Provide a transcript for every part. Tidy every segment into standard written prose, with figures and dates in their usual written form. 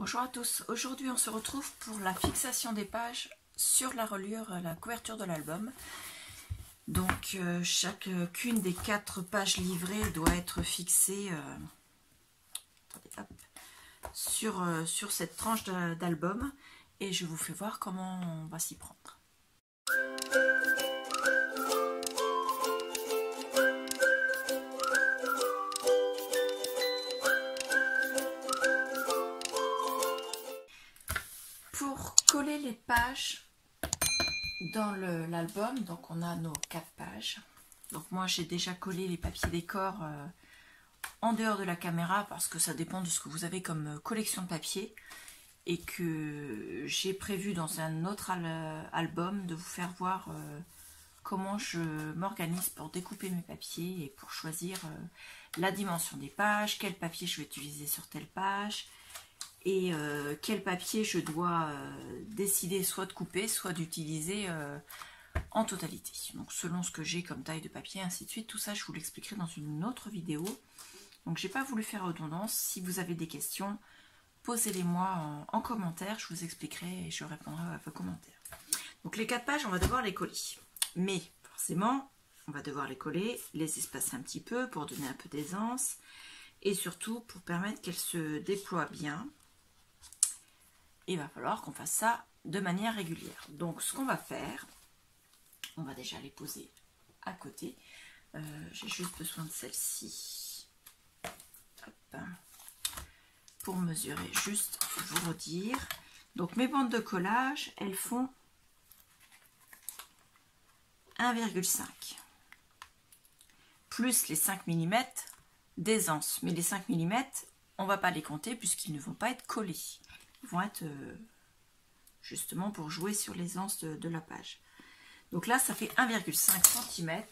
Bonjour à tous, aujourd'hui on se retrouve pour la fixation des pages sur la reliure, la couverture de l'album. Donc chacune des 4 pages livrées doit être fixée sur cette tranche d'album et je vous fais voir comment on va s'y prendre. Pour coller les pages dans l'album, donc on a nos 4 pages. Donc moi j'ai déjà collé les papiers décor en dehors de la caméra parce que ça dépend de ce que vous avez comme collection de papier et que j'ai prévu dans un autre album de vous faire voir comment je m'organise pour découper mes papiers et pour choisir la dimension des pages, quel papier je vais utiliser sur telle page et quel papier je dois décider soit de couper, soit d'utiliser en totalité. Donc selon ce que j'ai comme taille de papier, ainsi de suite, tout ça je vous l'expliquerai dans une autre vidéo. Donc j'ai pas voulu faire redondance. Si vous avez des questions, posez-les-moi en commentaire, je vous expliquerai et je répondrai à vos commentaires. Donc les 4 pages, on va devoir les coller. Mais forcément, on va devoir les coller, les espacer un petit peu pour donner un peu d'aisance et surtout pour permettre qu'elles se déploient bien. Il va falloir qu'on fasse ça de manière régulière. Donc ce qu'on va faire, on va déjà les poser à côté. J'ai juste besoin de celle-ci. Pour mesurer, juste vous redire. Donc mes bandes de collage, elles font 1,5 plus les 5 mm d'aisance. Mais les 5 mm, on ne va pas les compter puisqu'ils ne vont pas être collés. Ils vont être justement pour jouer sur l'aisance de la page. Donc là, ça fait 1,5 cm.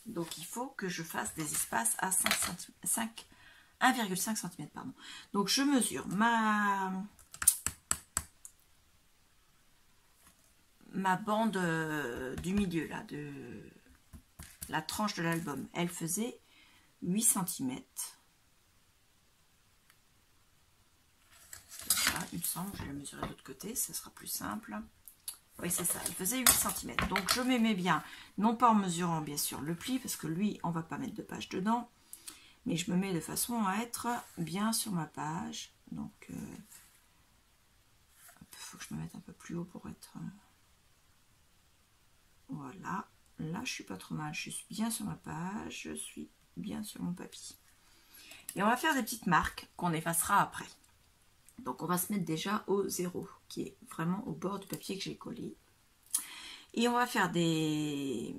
Donc il faut que je fasse des espaces à 1,5 cm. Donc je mesure ma bande du milieu, là, de la tranche de l'album. Elle faisait 8 cm. Il me semble, je vais la mesurer de l'autre côté, ça sera plus simple. Oui, c'est ça, il faisait 8 cm. Donc je m'aimais bien, non pas en mesurant bien sûr le pli, parce que lui, on ne va pas mettre de page dedans, mais je me mets de façon à être bien sur ma page. Donc, il faut que je me mette un peu plus haut pour être... Voilà, là je suis pas trop mal, je suis bien sur ma page, je suis bien sur mon papier. Et on va faire des petites marques qu'on effacera après. Donc on va se mettre déjà au 0, qui est vraiment au bord du papier que j'ai collé. Et on va faire des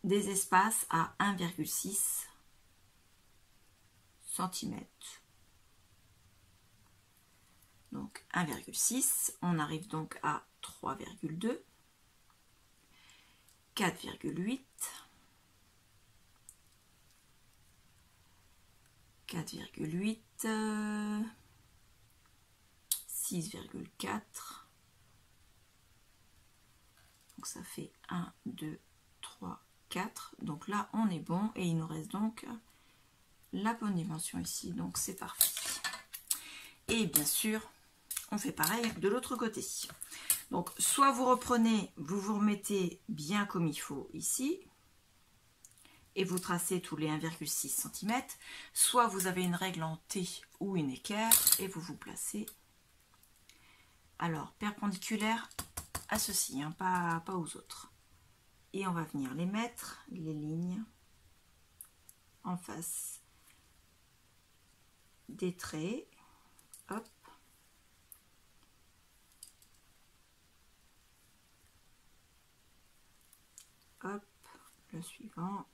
espaces à 1,6 cm. Donc 1,6, on arrive donc à 3,2, 4,8, 4,8, 6,4, donc ça fait 1, 2, 3, 4, donc là on est bon et il nous reste donc la bonne dimension ici, donc c'est parfait. Et bien sûr on fait pareil de l'autre côté. Donc soit vous reprenez, vous vous remettez bien comme il faut ici et vous tracez tous les 1,6 cm, soit vous avez une règle en T ou une équerre et vous vous placez alors perpendiculaire à ceci, hein, pas aux autres. Et on va venir les mettre, les lignes, en face des traits. Hop. Hop, le suivant.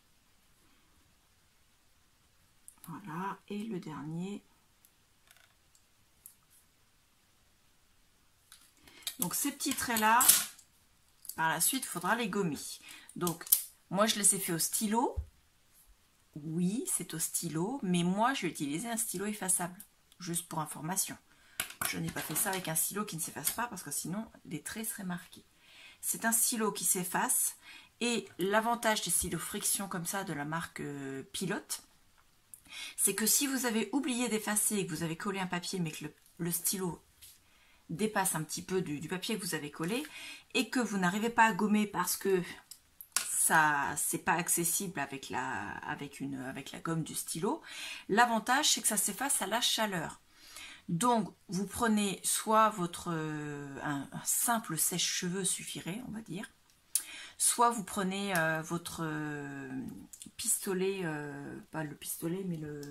Voilà, et le dernier. Donc ces petits traits là, par la suite, il faudra les gommer. Donc moi je les ai fait au stylo. Oui, c'est au stylo, mais moi je vais utiliser un stylo effaçable, juste pour information. Je n'ai pas fait ça avec un stylo qui ne s'efface pas parce que sinon les traits seraient marqués. C'est un stylo qui s'efface et l'avantage des stylos friction comme ça de la marque Pilote, c'est que si vous avez oublié d'effacer et que vous avez collé un papier mais que le le stylo dépasse un petit peu du papier que vous avez collé et que vous n'arrivez pas à gommer parce que ça c'est pas accessible avec la gomme du stylo, l'avantage c'est que ça s'efface à la chaleur. Donc vous prenez soit un simple sèche-cheveux suffirait, on va dire, soit vous prenez votre pistolet, pas le pistolet mais le...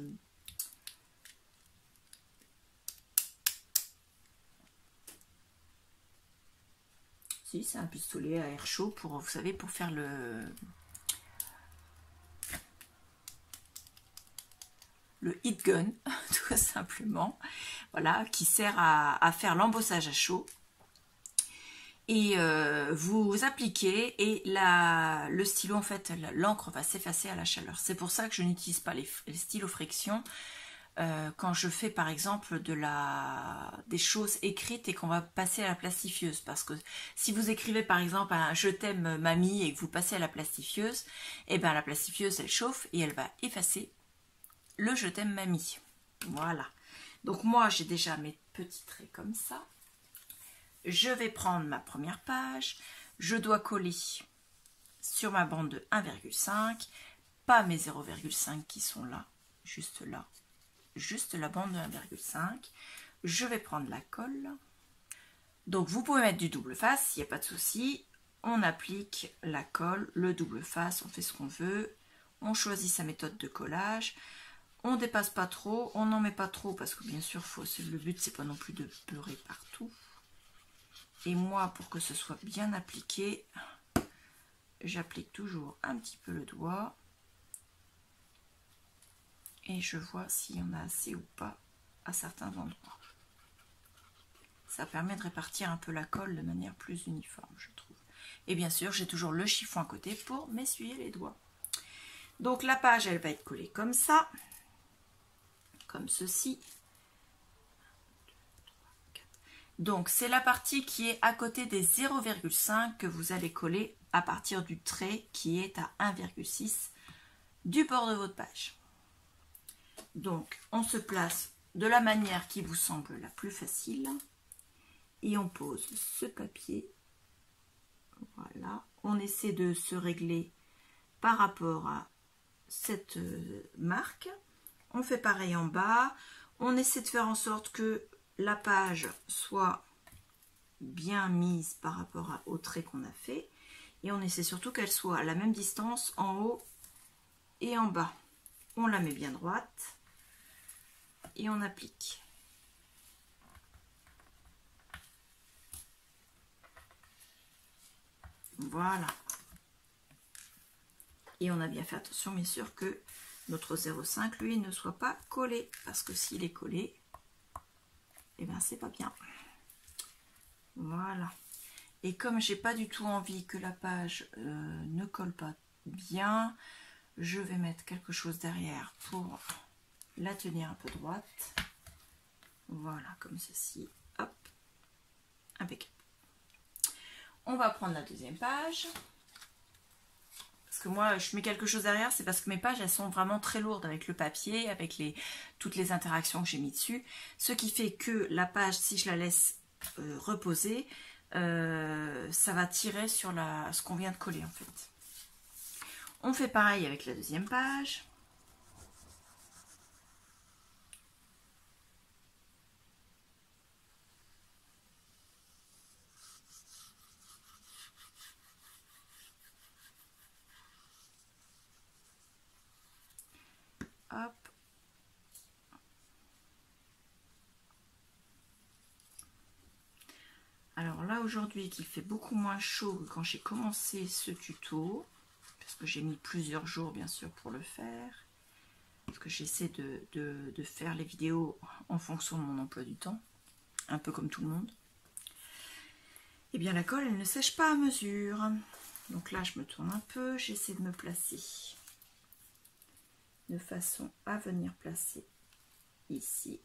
Si, c'est un pistolet à air chaud pour, vous savez, pour faire le heat gun, tout simplement, voilà, qui sert à faire l'embossage à chaud. Et vous appliquez et le stylo, en fait, l'encre va s'effacer à la chaleur. C'est pour ça que je n'utilise pas les stylos friction quand je fais par exemple des choses écrites et qu'on va passer à la plastifieuse. Parce que si vous écrivez par exemple un je t'aime mamie et que vous passez à la plastifieuse, et bien la plastifieuse elle chauffe et elle va effacer le je t'aime mamie. Voilà. Donc moi j'ai déjà mes petits traits comme ça. Je vais prendre ma première page. Je dois coller sur ma bande de 1,5, pas mes 0,5 qui sont là, juste la bande de 1,5. Je vais prendre la colle. Donc vous pouvez mettre du double face, il n'y a pas de souci. On applique la colle, le double face, on fait ce qu'on veut. On choisit sa méthode de collage. On dépasse pas trop, on n'en met pas trop parce que bien sûr, le but c'est pas non plus de beurrer partout. Et moi, pour que ce soit bien appliqué, j'applique toujours un petit peu le doigt. Et je vois s'il y en a assez ou pas à certains endroits. Ça permet de répartir un peu la colle de manière plus uniforme, je trouve. Et bien sûr, j'ai toujours le chiffon à côté pour m'essuyer les doigts. Donc la page, elle va être collée comme ça, comme ceci. Donc c'est la partie qui est à côté des 0,5 que vous allez coller à partir du trait qui est à 1,6 du bord de votre page. Donc on se place de la manière qui vous semble la plus facile et on pose ce papier. Voilà, on essaie de se régler par rapport à cette marque. On fait pareil en bas, on essaie de faire en sorte que la page soit bien mise par rapport au trait qu'on a fait et on essaie surtout qu'elle soit à la même distance en haut et en bas. On la met bien droite et on applique. Voilà. Et on a bien fait attention bien sûr que notre 0,5 lui ne soit pas collé parce que s'il est collé, et bien c'est pas bien. Voilà. Et comme j'ai pas du tout envie que la page ne colle pas bien, je vais mettre quelque chose derrière pour la tenir un peu droite. Voilà, comme ceci. Hop. Impeccable. On va prendre la deuxième page. Parce que moi, je mets quelque chose derrière, c'est parce que mes pages, elles sont vraiment très lourdes avec le papier, avec toutes les interactions que j'ai mis dessus. Ce qui fait que la page, si je la laisse reposer, ça va tirer sur ce qu'on vient de coller en fait. On fait pareil avec la deuxième page. Hop. Alors là aujourd'hui qu'il fait beaucoup moins chaud que quand j'ai commencé ce tuto, parce que j'ai mis plusieurs jours bien sûr pour le faire, parce que j'essaie de faire les vidéos en fonction de mon emploi du temps, un peu comme tout le monde. Et bien la colle elle ne sèche pas à mesure. Donc là je me tourne un peu, j'essaie de me placer de façon à venir placer ici.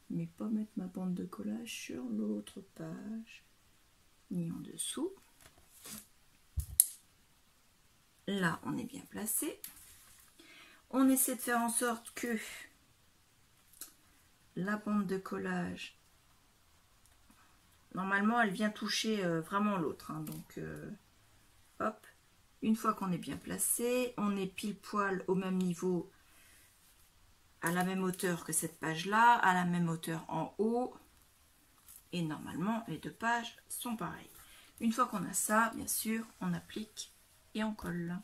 Mais pas mettre ma bande de collage sur l'autre page, ni en dessous. Là, on est bien placé. On essaie de faire en sorte que la bande de collage, normalement elle vient toucher vraiment l'autre, hein, donc hop, une fois qu'on est bien placé, on est pile poil au même niveau, à la même hauteur que cette page là, à la même hauteur en haut, et normalement les deux pages sont pareilles. Une fois qu'on a ça, bien sûr, on applique et on colle.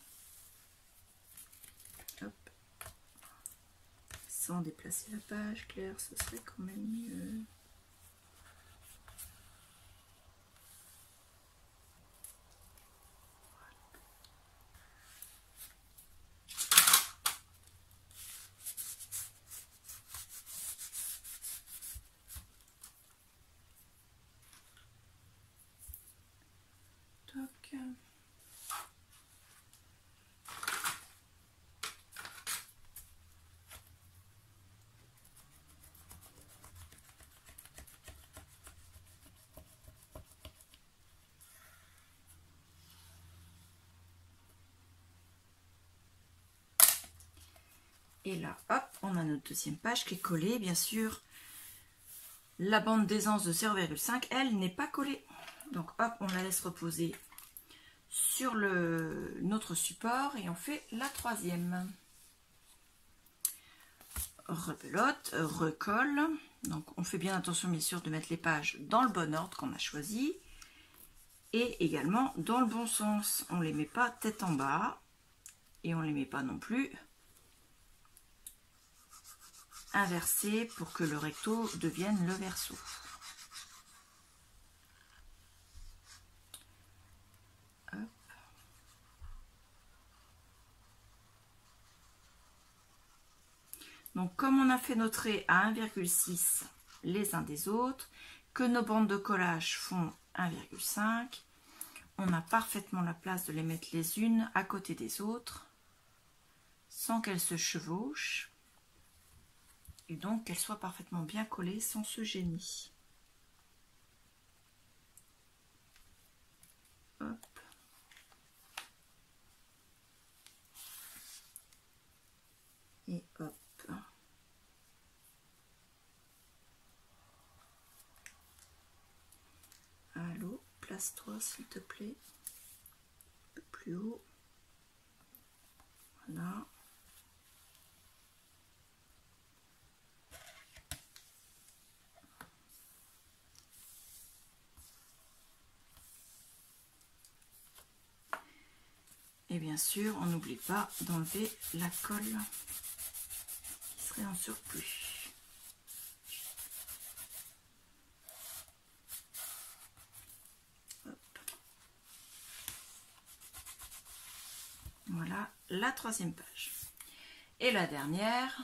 Hop. Sans déplacer la page, Claire, ce serait quand même mieux. Toc. Et là, hop, on a notre deuxième page qui est collée, bien sûr. La bande d'aisance de 0,5, elle n'est pas collée. Donc hop, on la laisse reposer sur notre support et on fait la troisième. Rebelote, recolle. Donc on fait bien attention bien sûr de mettre les pages dans le bon ordre qu'on a choisi. Et également dans le bon sens. On ne les met pas tête en bas. Et on ne les met pas non plus inversé pour que le recto devienne le verso. Hop. Donc comme on a fait nos traits à 1,6 les uns des autres, que nos bandes de collage font 1,5, on a parfaitement la place de les mettre les unes à côté des autres sans qu'elles se chevauchent. Et donc qu'elle soit parfaitement bien collée sans se gêner. Hop. Et hop. Allô, place-toi s'il te plaît. Un peu plus haut. Voilà. Et bien sûr, on n'oublie pas d'enlever la colle qui serait en surplus. Hop. Voilà la troisième page. Et la dernière.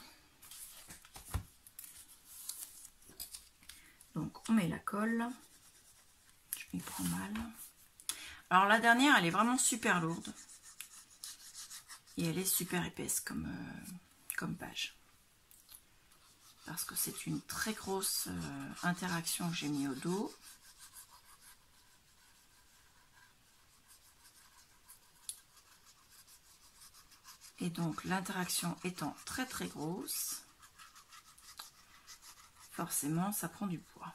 Donc on met la colle. Je m'y prends mal. Alors la dernière, elle est vraiment super lourde. Et elle est super épaisse comme page. Parce que c'est une très grosse interaction que j'ai mis au dos. Et donc l'interaction étant très très grosse, forcément ça prend du poids.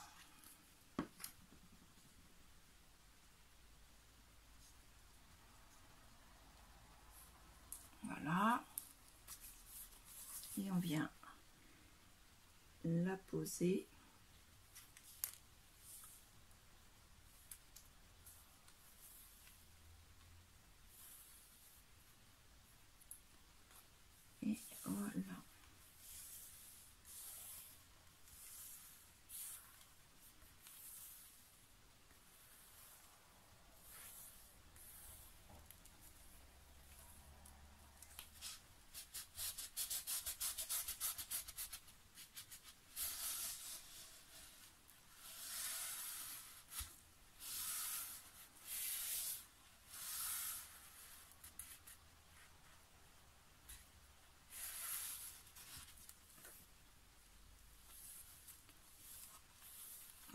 Voilà. Et on vient la poser. Et voilà.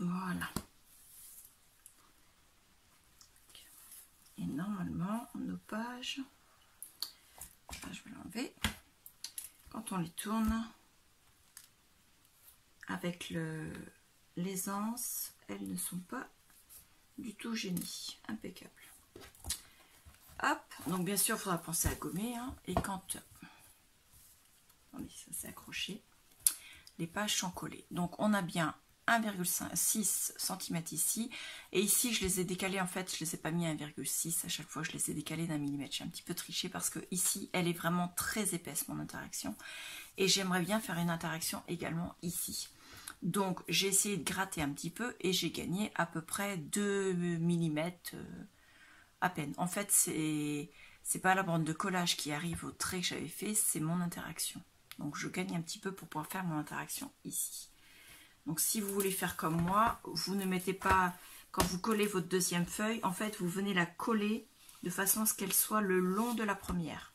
Voilà. Et normalement, nos pages, là, je vais l'enlever, quand on les tourne, avec les anses, elles ne sont pas du tout génies. Impeccable. Hop, donc bien sûr, il faudra penser à gommer. Hein, et quand... Attendez, ça s'est accroché. Les pages sont collées. Donc on a bien 1,6 cm ici. Et ici, je les ai décalés. En fait, je ne les ai pas mis à 1,6. À chaque fois, je les ai décalés d'1 millimètre. J'ai un petit peu triché parce que ici, elle est vraiment très épaisse, mon interaction. Et j'aimerais bien faire une interaction également ici. Donc, j'ai essayé de gratter un petit peu et j'ai gagné à peu près 2 mm à peine. En fait, c'est pas la bande de collage qui arrive au trait que j'avais fait, c'est mon interaction. Donc, je gagne un petit peu pour pouvoir faire mon interaction ici. Donc, si vous voulez faire comme moi, vous ne mettez pas... Quand vous collez votre deuxième feuille, en fait, vous venez la coller de façon à ce qu'elle soit le long de la première.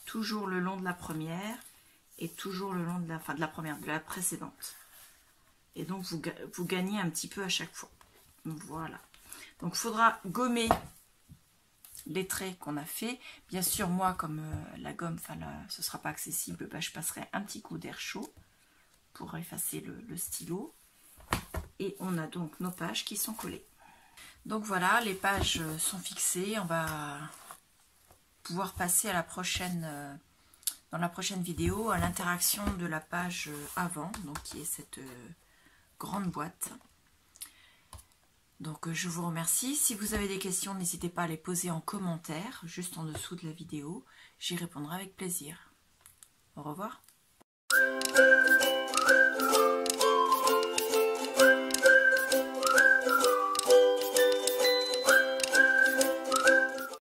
Toujours le long de la première et toujours le long de la précédente. Et donc, vous gagnez un petit peu à chaque fois. Voilà. Donc, il faudra gommer les traits qu'on a fait. Bien sûr, moi, comme la gomme, ce ne sera pas accessible, bah, je passerai un petit coup d'air chaud pour effacer le stylo. Et on a donc nos pages qui sont collées. Donc voilà, les pages sont fixées. On va pouvoir passer à la prochaine, dans la prochaine vidéo, à l'interaction de la page avant, donc qui est cette grande boîte. Donc je vous remercie. Si vous avez des questions, n'hésitez pas à les poser en commentaire, juste en dessous de la vidéo. J'y répondrai avec plaisir. Au revoir.